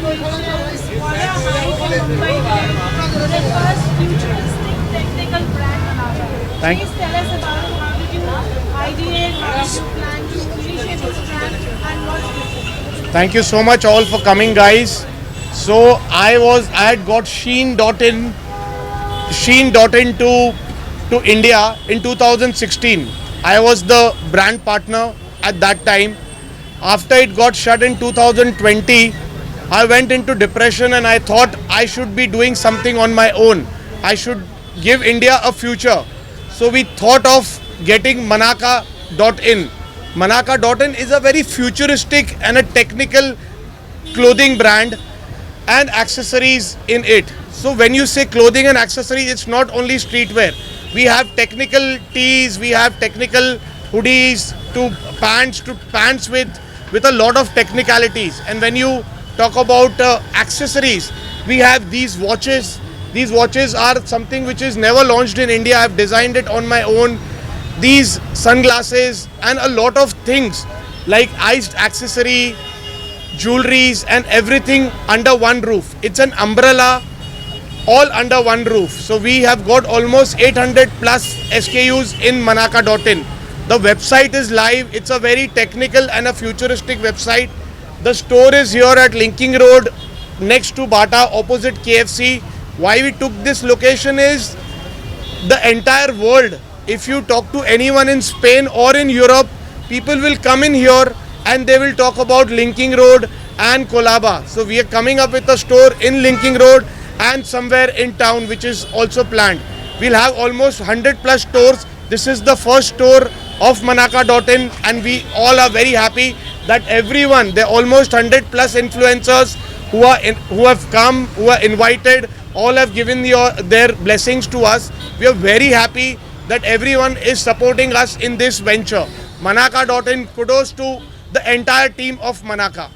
congratulations. What a hype in Mumbai with the first futuristic technical brand Manaka. Thank Please tell us about it. How did you ideate, how did you plan to initiate this brand, and what's different? Thank you so much all for coming, guys. So I had got Sheen.in to India in 2016. I was the brand partner at that time. After it got shut in 2020, I went into depression and I thought I should be doing something on my own. I should give India a future. So we thought of getting Manaka.in. Manaka.in is a very futuristic and a technical clothing brand and accessories in it. So when you say clothing and accessories, it's not only streetwear. We have technical tees, we have technical hoodies to pants with a lot of technicalities. And when you talk about accessories, we have these watches. These watches are something which is never launched in India. I've designed it on my own. These sunglasses and a lot of things like iced accessory, jewelries and everything under one roof. It's an umbrella all under one roof. So we have got almost 800 plus SKUs in Manaka.in. The website is live. It's a very technical and a futuristic website. The store is here at Linking Road next to Bata opposite KFC. Why we took this location is the entire world. If you talk to anyone in Spain or in Europe, people will come in here and they will talk about Linking Road and Colaba. So we are coming up with a store in Linking Road and somewhere in town which is also planned. We'll have almost 100 plus stores. This is the first store of Manaka.in and we all are very happy that everyone, there are almost 100 plus influencers who have come, who are invited, all have given their blessings to us. We are very happy that everyone is supporting us in this venture. Manaka.in, kudos to the entire team of Manaka.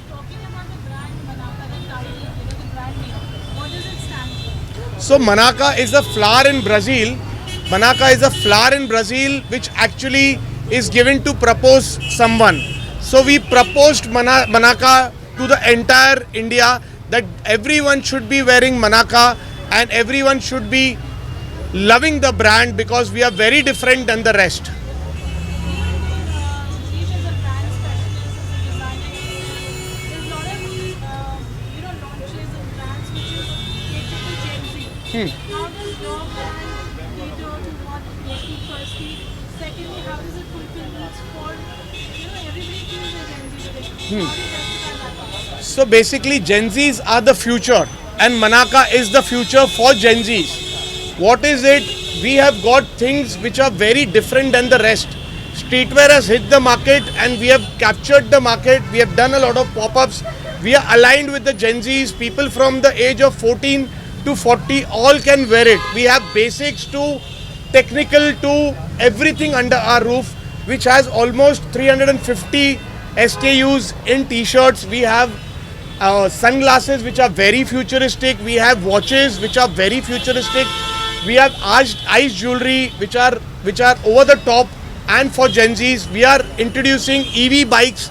Talking about the brand Manaka, the title, the brand name, what does it stand for? So Manaka is a flower in Brazil. Manaka is a flower in Brazil which actually is given to propose someone. So we proposed Manaka to the entire India that everyone should be wearing Manaka and everyone should be loving the brand because we are very different than the rest. Each as a brand specialist, as a designer, there's a lot of launches and brands which is catered to Gen Z. How does your brand cater to what they firstly? Secondly, how does it fulfill needs for everybody feels a Gen Z today? How do you justify that? So basically Gen Zs are the future and Manaka is the future for Gen Zs. What is it? We have got things which are very different than the rest. Streetwear has hit the market and we have captured the market. We have done a lot of pop-ups. We are aligned with the Gen Zs. People from the age of 14 to 40 all can wear it. We have basics to technical to everything under our roof, which has almost 350 SKUs in t-shirts. We have sunglasses which are very futuristic. We have watches which are very futuristic. We have ice jewelry which are over the top and for Gen Zs. We are introducing EV bikes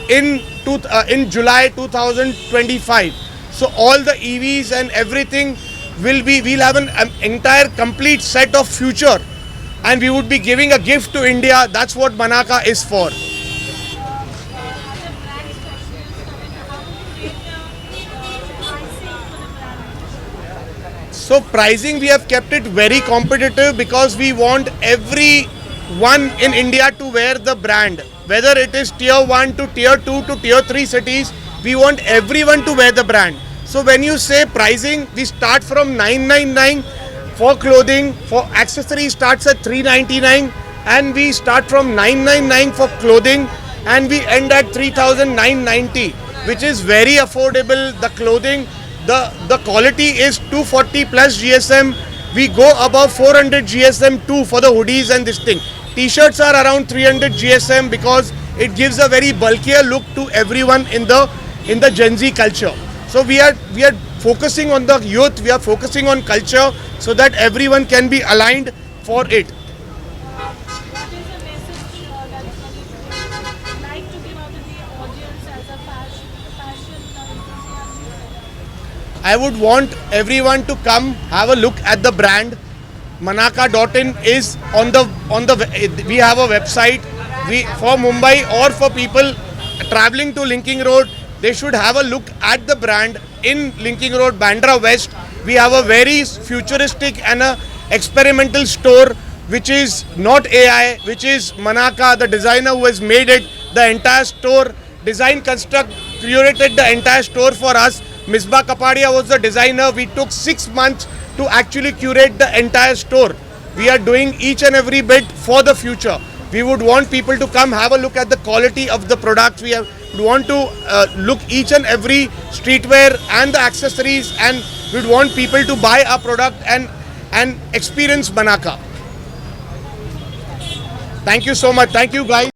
in July 2025. So all the EVs and everything we'll have an entire complete set of future and we would be giving a gift to India. That's what Manaka is for. So pricing we have kept it very competitive because we want everyone in India to wear the brand. Whether it is tier 1 to tier 2 to tier 3 cities, we want everyone to wear the brand. So when you say pricing, we start from 999 for clothing, for accessories starts at 399 and we start from 999 for clothing and we end at 3990, which is very affordable. The clothing, the quality is 240 plus GSM. We go above 400 GSM too for the hoodies and this thing. T-shirts are around 300 GSM because it gives a very bulkier look to everyone in the Gen Z culture. So we are focusing on the youth, we are focusing on culture so that everyone can be aligned for it. What is the message that you would like to give out to the audience as a fashion enthusiast? I would want everyone to come have a look at the brand. Manaka.in is on the we have a website. We for Mumbai or for people traveling to Linking Road, they should have a look at the brand in Linking Road, Bandra West. We have a very futuristic and a experimental store which is not AI, which is Manaka, the designer who has made it. The entire store, design construct, curated the entire store for us. Misbah Kapadia was the designer. We took 6 months to actually curate the entire store. We are doing each and every bit for the future. We would want people to come have a look at the quality of the products. We want to look each and every streetwear and the accessories, and we would want people to buy our product and experience Manaka. Thank you so much. Thank you guys.